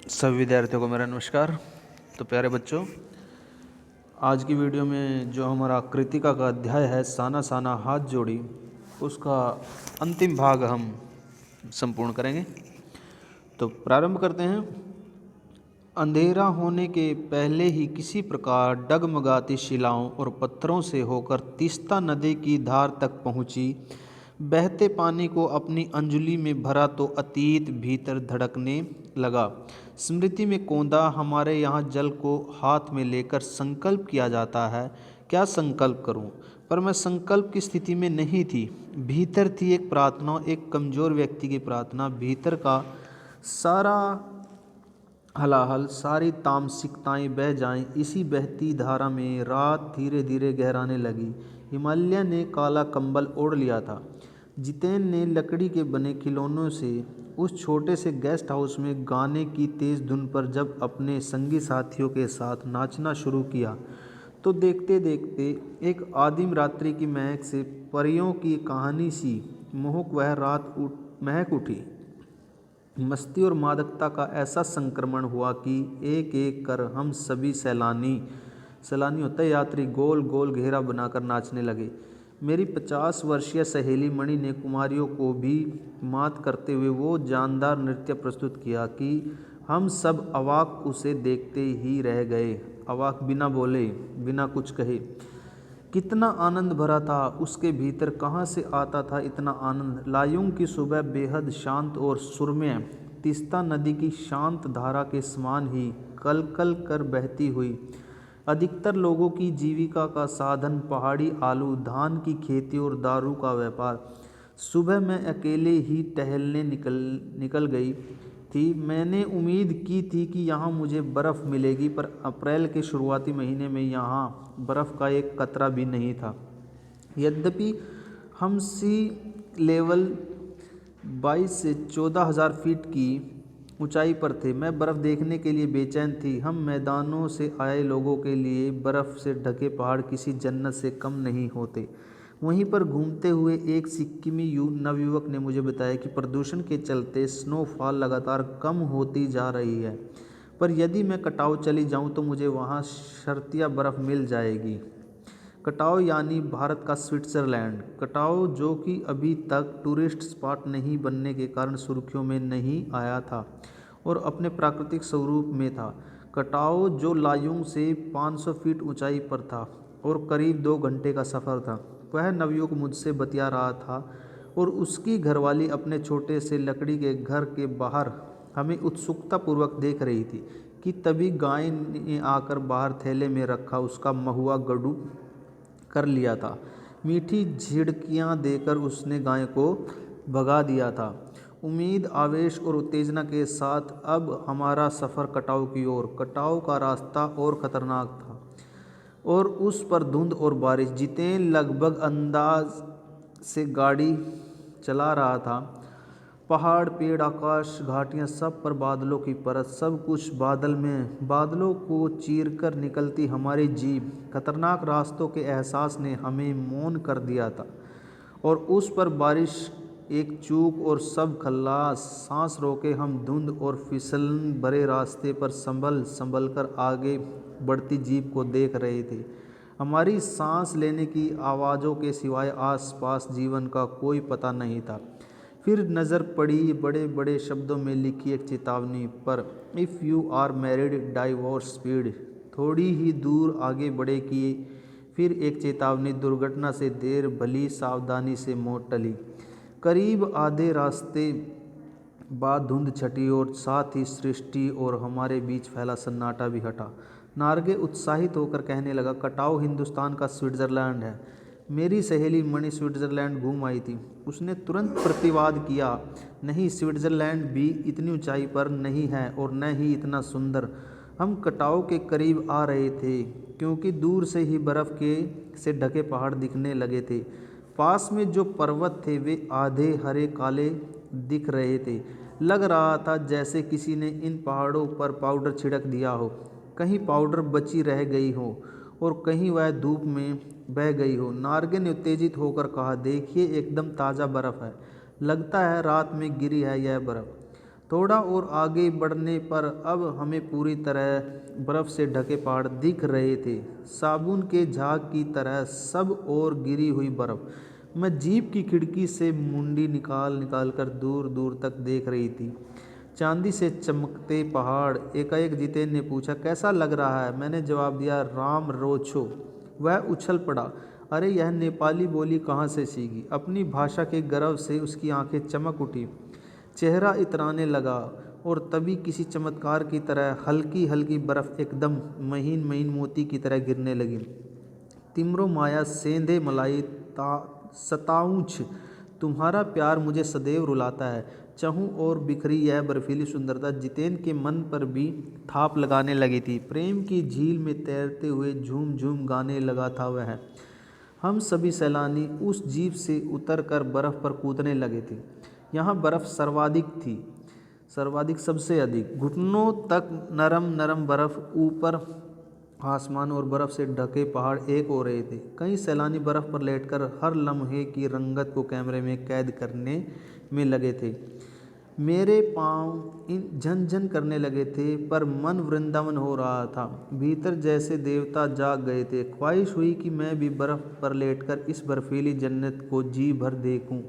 सभी विद्यार्थियों को मेरा नमस्कार। तो प्यारे बच्चों, आज की वीडियो में जो हमारा कृतिका का अध्याय है साना साना हाथ जोड़ी, उसका अंतिम भाग हम संपूर्ण करेंगे। तो प्रारंभ करते हैं। अंधेरा होने के पहले ही किसी प्रकार डगमगाती शिलाओं और पत्थरों से होकर तीस्ता नदी की धार तक पहुंची। बहते पानी को अपनी अंजुलि में भरा तो अतीत भीतर धड़कने लगा। स्मृति में कौंधा हमारे यहाँ जल को हाथ में लेकर संकल्प किया जाता है। क्या संकल्प करूं? पर मैं संकल्प की स्थिति में नहीं थी। भीतर थी एक प्रार्थना, एक कमज़ोर व्यक्ति की प्रार्थना। भीतर का सारा हलाहल, सारी तामसिकताएं बह जाएं। इसी बहती धारा में रात धीरे धीरे गहराने लगी। हिमालय ने काला कंबल ओढ़ लिया था। जितेन ने लकड़ी के बने खिलौनों से उस छोटे से गेस्ट हाउस में गाने की तेज़ धुन पर जब अपने संगी साथियों के साथ नाचना शुरू किया, तो देखते देखते एक आदिम रात्रि की महक से, परियों की कहानी सी मोहक वह रात महक उठी। मस्ती और मादकता का ऐसा संक्रमण हुआ कि एक एक कर हम सभी सैलानी होते यात्री गोल गोल घेरा बनाकर नाचने लगे। मेरी 50 वर्षीय सहेली मणि ने कुमारियों को भी मात करते हुए वो जानदार नृत्य प्रस्तुत किया कि हम सब अवाक उसे देखते ही रह गए। अवाक, बिना बोले, बिना कुछ कहे। कितना आनंद भरा था उसके भीतर। कहाँ से आता था इतना आनंद? लायुंग की सुबह बेहद शांत और सुरम्य, तीस्ता नदी की शांत धारा के समान ही कल कल कर बहती हुई। अधिकतर लोगों की जीविका का साधन पहाड़ी आलू, धान की खेती और दारू का व्यापार। सुबह मैं अकेले ही टहलने निकल गई थी। मैंने उम्मीद की थी कि यहाँ मुझे बर्फ़ मिलेगी, पर अप्रैल के शुरुआती महीने में यहाँ बर्फ़ का एक कतरा भी नहीं था। यद्यपि हम सी लेवल 22 से 14,000 फीट की ऊंचाई पर थे। मैं बर्फ़ देखने के लिए बेचैन थी। हम मैदानों से आए लोगों के लिए बर्फ़ से ढके पहाड़ किसी जन्नत से कम नहीं होते। वहीं पर घूमते हुए एक सिक्किमी नवयुवक ने मुझे बताया कि प्रदूषण के चलते स्नोफॉल लगातार कम होती जा रही है, पर यदि मैं कटाव चली जाऊं तो मुझे वहां शर्तिया बर्फ़ मिल जाएगी। कटाव यानी भारत का स्विट्ज़रलैंड। कटाव जो कि अभी तक टूरिस्ट स्पॉट नहीं बनने के कारण सुर्खियों में नहीं आया था और अपने प्राकृतिक स्वरूप में था। कटाव जो लायुंग से 500 फीट ऊंचाई पर था और करीब 2 घंटे का सफ़र था। वह नवयुवक मुझसे बतिया रहा था और उसकी घरवाली अपने छोटे से लकड़ी के घर के बाहर हमें उत्सुकतापूर्वक देख रही थी कि तभी गाय ने आकर बाहर थैले में रखा उसका महुआ गड्ढू कर लिया था। मीठी झिड़कियाँ देकर उसने गाय को भगा दिया था। उम्मीद, आवेश और उत्तेजना के साथ अब हमारा सफ़र कटाव की ओर। कटाव का रास्ता और ख़तरनाक था और उस पर धुंध और बारिश। जितेन लगभग अंदाज से गाड़ी चला रहा था। पहाड़, पेड़, आकाश, घाटियाँ, सब पर बादलों की परत। सब कुछ बादल में। बादलों को चीरकर निकलती हमारी जीप। खतरनाक रास्तों के एहसास ने हमें मौन कर दिया था और उस पर बारिश एक चूक और सब खल्लास। सांस रोके हम धुंध और फिसलन भरे रास्ते पर संभल संभल कर आगे बढ़ती जीप को देख रहे थे। हमारी सांस लेने की आवाज़ों के सिवाय आसपास जीवन का कोई पता नहीं था। फिर नज़र पड़ी बड़े बड़े शब्दों में लिखी एक चेतावनी पर, if you are married divorce speed. थोड़ी ही दूर आगे बढ़े कि फिर एक चेतावनी, दुर्घटना से देर भली सावधानी से मौत टली। करीब आधे रास्ते बाद धुंध छटी और साथ ही सृष्टि और हमारे बीच फैला सन्नाटा भी हटा। नार्गे उत्साहित होकर कहने लगा, कटाव हिंदुस्तान का स्विट्ज़रलैंड है। मेरी सहेली मणि स्विट्ज़रलैंड घूम आई थी। उसने तुरंत प्रतिवाद किया, नहीं, स्विट्ज़रलैंड भी इतनी ऊंचाई पर नहीं है और न ही इतना सुंदर। हम कटाव के करीब आ रहे थे क्योंकि दूर से ही बर्फ़ के से ढके पहाड़ दिखने लगे थे। पास में जो पर्वत थे वे आधे हरे काले दिख रहे थे। लग रहा था जैसे किसी ने इन पहाड़ों पर पाउडर छिड़क दिया हो। कहीं पाउडर बची रह गई हो और कहीं वह धूप में बह गई हो। नार्गे ने उत्तेजित होकर कहा, देखिए, एकदम ताज़ा बर्फ़ है। लगता है रात में गिरी है यह बर्फ़। थोड़ा और आगे बढ़ने पर अब हमें पूरी तरह बर्फ़ से ढके पहाड़ दिख रहे थे, साबुन के झाग की तरह सब ओर गिरी हुई बर्फ़। मैं जीप की खिड़की से मुंडी निकाल निकाल कर दूर दूर तक देख रही थी। चांदी से चमकते पहाड़। एकाएक जितेन ने पूछा, कैसा लग रहा है? मैंने जवाब दिया, राम रोछो। वह उछल पड़ा, अरे यह नेपाली बोली कहाँ से सीखी? अपनी भाषा के गर्व से उसकी आंखें चमक उठी, चेहरा इतराने लगा और तभी किसी चमत्कार की तरह हल्की हल्की बर्फ़ एकदम महीन महीन मोती की तरह गिरने लगी। तिमरो माया सेंधे मलाई सताऊछ, तुम्हारा प्यार मुझे सदैव रुलाता है। चहु और बिखरी यह बर्फीली सुंदरता जितेन के मन पर भी थाप लगाने लगी थी। प्रेम की झील में तैरते हुए झूम झूम गाने लगा था वह। हम सभी सैलानी उस जीप से उतरकर बर्फ़ पर कूदने लगे थे। यहाँ बर्फ़ सर्वाधिक थी, सर्वाधिक सबसे अधिक। घुटनों तक नरम नरम बर्फ़, ऊपर आसमान और बर्फ़ से ढके पहाड़ एक हो रहे थे। कई सैलानी बर्फ़ पर लेटकर हर लम्हे की रंगत को कैमरे में कैद करने में लगे थे। मेरे पाँव इन झन करने लगे थे, पर मन वृंदावन हो रहा था। भीतर जैसे देवता जाग गए थे। ख्वाहिश हुई कि मैं भी बर्फ़ पर लेटकर इस बर्फीली जन्नत को जी भर देखूं,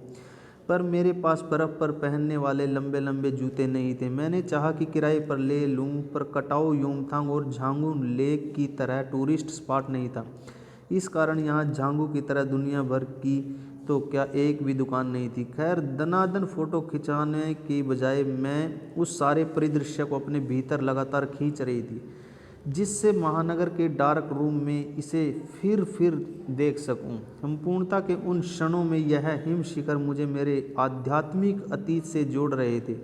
पर मेरे पास बर्फ़ पर पहनने वाले लंबे लंबे जूते नहीं थे। मैंने चाहा कि किराए पर ले लूं, पर कटाऊ युमथांग और झांगू लेक की तरह टूरिस्ट स्पॉट नहीं था। इस कारण यहाँ झांगू की तरह दुनिया भर की तो क्या एक भी दुकान नहीं थी। खैर, दनादन फ़ोटो खिंचाने की बजाय मैं उस सारे परिदृश्य को अपने भीतर लगातार खींच रही थी, जिससे महानगर के डार्क रूम में इसे फिर देख सकूं। संपूर्णता के उन क्षणों में यह हिम शिखर मुझे मेरे आध्यात्मिक अतीत से जोड़ रहे थे।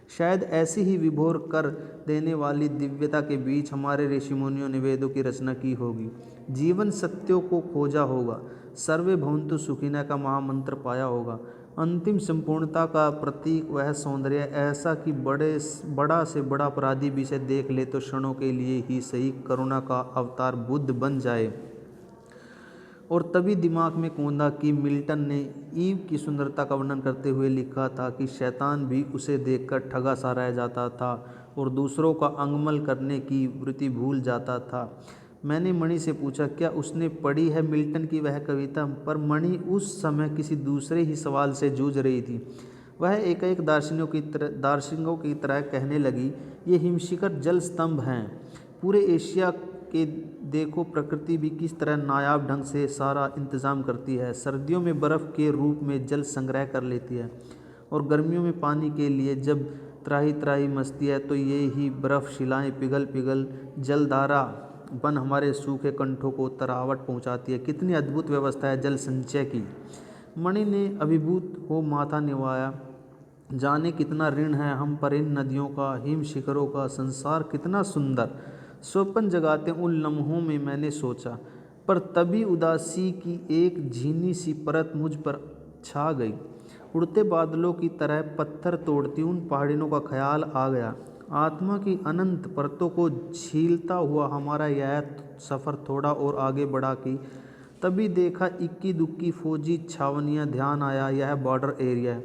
शायद ऐसी ही विभोर कर देने वाली दिव्यता के बीच हमारे ऋषि मुनियों ने वेदों की रचना की होगी, जीवन सत्यों को खोजा होगा, सर्वे भवन्तु सुखिनः का महामंत्र पाया होगा। अंतिम संपूर्णता का प्रतीक वह सौंदर्य, ऐसा कि बड़ा से बड़ा अपराधी भी इसे देख ले तो क्षणों के लिए ही सही करुणा का अवतार बुद्ध बन जाए। और तभी दिमाग में कौंधा कि मिल्टन ने ईव की सुंदरता का वर्णन करते हुए लिखा था कि शैतान भी उसे देखकर ठगा सा रह जाता था और दूसरों का अंगमल करने की वृत्ति भूल जाता था। मैंने मणि से पूछा, क्या उसने पढ़ी है मिल्टन की वह कविता? पर मणि उस समय किसी दूसरे ही सवाल से जूझ रही थी। वह एक दार्शनिकों की तरह कहने लगी, ये हिमशिखर जल स्तंभ हैं पूरे एशिया के। देखो प्रकृति भी किस तरह नायाब ढंग से सारा इंतज़ाम करती है। सर्दियों में बर्फ़ के रूप में जल संग्रह कर लेती है और गर्मियों में पानी के लिए जब त्राही त्राही मचती है तो ये ही बर्फ़ शिलाएँ पिघल पिघल जलधारा बन हमारे सूखे कंठों को तरावट पहुंचाती है। कितनी अद्भुत व्यवस्था है जल संचय की। मणि ने अभिभूत हो माथा निवाया। जाने कितना ऋण है हम पर इन नदियों का, हिम शिखरों का। संसार कितना सुंदर, स्वप्न जगाते उन लम्हों में मैंने सोचा। पर तभी उदासी की एक झीनी सी परत मुझ पर छा गई। उड़ते बादलों की तरह पत्थर तोड़ती उन पहाड़ियों का ख्याल आ गया। आत्मा की अनंत परतों को छीलता हुआ हमारा यह सफ़र थोड़ा और आगे बढ़ा कि तभी देखा इक्की दुक्की फौजी छावनियाँ। ध्यान आया, यह बॉर्डर एरिया है,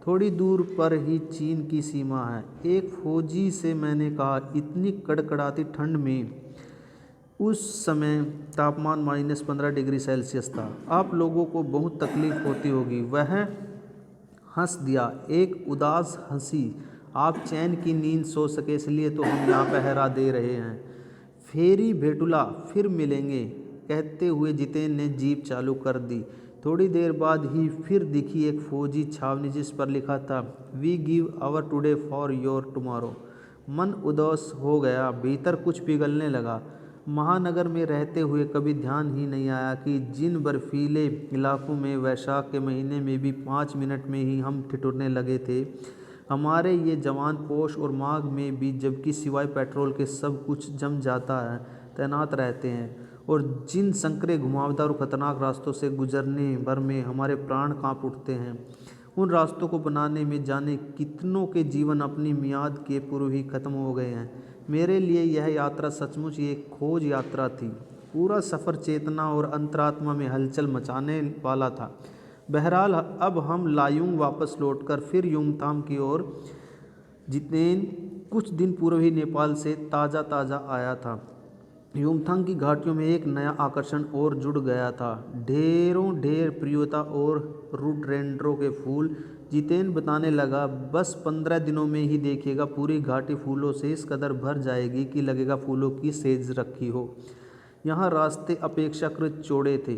थोड़ी दूर पर ही चीन की सीमा है। एक फौजी से मैंने कहा, इतनी कड़कड़ाती ठंड में? उस समय तापमान -15 डिग्री सेल्सियस था। आप लोगों को बहुत तकलीफ होती होगी। वह हंस दिया, एक उदास हंसी। आप चैन की नींद सो सके इसलिए तो हम यहाँ पहरा दे रहे हैं। फेरी भेटुला, फिर मिलेंगे, कहते हुए जितेन ने जीप चालू कर दी। थोड़ी देर बाद ही फिर दिखी एक फौजी छावनी जिस पर लिखा था, we give our today for your tomorrow. मन उदास हो गया, भीतर कुछ पिघलने लगा। महानगर में रहते हुए कभी ध्यान ही नहीं आया कि जिन बर्फीले इलाकों में वैशाख के महीने में भी 5 मिनट में ही हम ठिठुरने लगे थे, हमारे ये जवान पोष और माघ में भी, जबकि सिवाय पेट्रोल के सब कुछ जम जाता है, तैनात रहते हैं। और जिन संकरे घुमावदार और खतरनाक रास्तों से गुजरने भर में हमारे प्राण कांप उठते हैं, उन रास्तों को बनाने में जाने कितनों के जीवन अपनी मियाद के पूर्व ही खत्म हो गए हैं। मेरे लिए यह यात्रा सचमुच एक खोज यात्रा थी। पूरा सफ़र चेतना और अंतरात्मा में हलचल मचाने वाला था। बहरहाल अब हम लायुंग वापस लौटकर फिर युमथांग की ओर जितेन कुछ दिन पूर्व ही नेपाल से ताज़ा आया था। युमथांग की घाटियों में एक नया आकर्षण और जुड़ गया था, ढेर प्रियता और रोडोडेंड्रों के फूल। जितेन बताने लगा, बस 15 दिनों में ही देखिएगा पूरी घाटी फूलों से इस कदर भर जाएगी कि लगेगा फूलों की सेज रखी हो। यहाँ रास्ते अपेक्षाकृत चौड़े थे,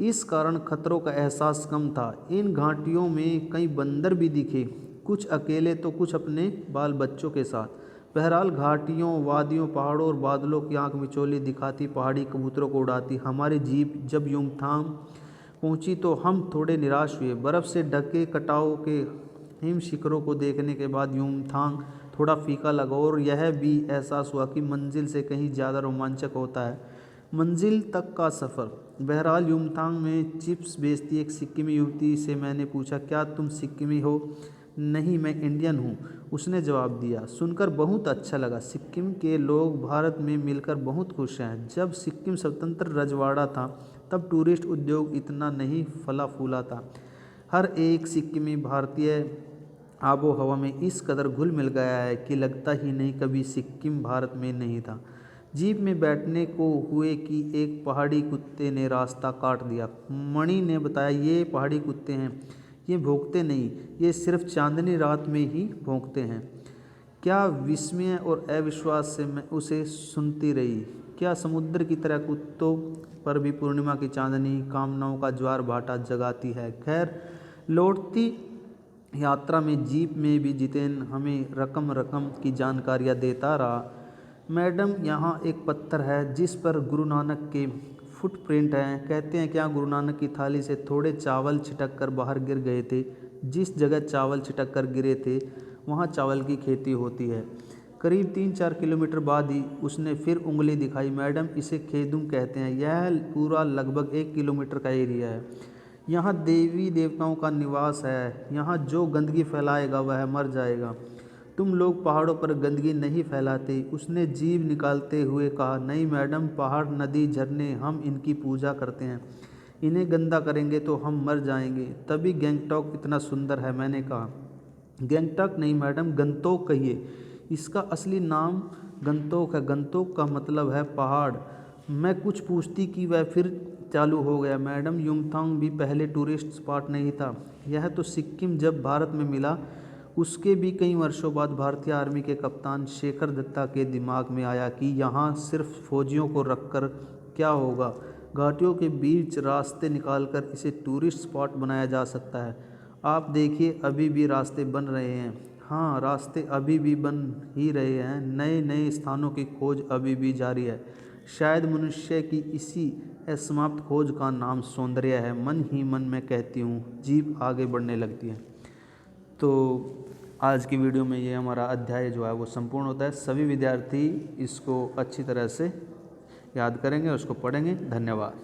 इस कारण खतरों का एहसास कम था। इन घाटियों में कई बंदर भी दिखे, कुछ अकेले तो कुछ अपने बाल बच्चों के साथ। बहरहाल घाटियों, वादियों, पहाड़ों और बादलों की आंख मिचौली दिखाती पहाड़ी कबूतरों को उड़ाती हमारी जीप जब युमथांग पहुंची तो हम थोड़े निराश हुए। बर्फ़ से ढके कटाव के हिम शिखरों को देखने के बाद युमथांग थोड़ा फीका लगा और यह भी एहसास हुआ कि मंजिल से कहीं ज़्यादा रोमांचक होता है मंजिल तक का सफ़र। बहरहाल युमथांग में चिप्स बेचती एक सिक्किमी युवती से मैंने पूछा, क्या तुम सिक्किमी हो? नहीं, मैं इंडियन हूँ, उसने जवाब दिया। सुनकर बहुत अच्छा लगा। सिक्किम के लोग भारत में मिलकर बहुत खुश हैं। जब सिक्किम स्वतंत्र रजवाड़ा था तब टूरिस्ट उद्योग इतना नहीं फला फूला था। हर एक सिक्किमी भारतीय आबो हवा में इस कदर घुल मिल गया है कि लगता ही नहीं कभी सिक्किम भारत में नहीं था। जीप में बैठने को हुए कि एक पहाड़ी कुत्ते ने रास्ता काट दिया। मणि ने बताया, ये पहाड़ी कुत्ते हैं, ये भौंकते नहीं, ये सिर्फ चांदनी रात में ही भौंकते हैं। क्या विस्मय और अविश्वास से मैं उसे सुनती रही। क्या समुद्र की तरह कुत्तों पर भी पूर्णिमा की चांदनी कामनाओं का ज्वार भाटा जगाती है। खैर, लौटती यात्रा में जीप में भी जितेन हमें रकम की जानकारियाँ देता रहा। मैडम, यहाँ एक पत्थर है जिस पर गुरु नानक के फुटप्रिंट हैं। कहते हैं क्या गुरु नानक की थाली से थोड़े चावल छिटक कर बाहर गिर गए थे। जिस जगह चावल छिटक कर गिरे थे वहाँ चावल की खेती होती है। करीब 3-4 किलोमीटर बाद ही उसने फिर उंगली दिखाई। मैडम, इसे खेदुंग कहते हैं। यह पूरा लगभग 1 किलोमीटर का एरिया है। यहाँ देवी देवताओं का निवास है। यहाँ जो गंदगी फैलाएगा वह मर जाएगा। तुम लोग पहाड़ों पर गंदगी नहीं फैलाते, उसने जीभ निकालते हुए कहा। नहीं मैडम, पहाड़, नदी, झरने, हम इनकी पूजा करते हैं। इन्हें गंदा करेंगे तो हम मर जाएंगे, तभी गंगटोक इतना सुंदर है। मैंने कहा, गंगटोक नहीं मैडम, गंतोक कहिए। इसका असली नाम गंतोक है। गंतोक का मतलब है पहाड़। मैं कुछ पूछती कि वह फिर चालू हो गया। मैडम, युमथांग भी पहले टूरिस्ट स्पॉट नहीं था। यह तो सिक्किम जब भारत में मिला उसके भी कई वर्षों बाद भारतीय आर्मी के कप्तान शेखर दत्ता के दिमाग में आया कि यहाँ सिर्फ फौजियों को रखकर क्या होगा। घाटियों के बीच रास्ते निकालकर इसे टूरिस्ट स्पॉट बनाया जा सकता है। आप देखिए, अभी भी रास्ते बन रहे हैं। हाँ, रास्ते अभी भी बन ही रहे हैं। नए नए स्थानों की खोज अभी भी जारी है। शायद मनुष्य की इसी असमाप्त खोज का नाम सौंदर्य है। मन ही मन में कहती हूँ। जीभ आगे बढ़ने लगती है। तो आज की वीडियो में ये हमारा अध्याय जो है वो संपूर्ण होता है। सभी विद्यार्थी इसको अच्छी तरह से याद करेंगे, उसको पढ़ेंगे। धन्यवाद।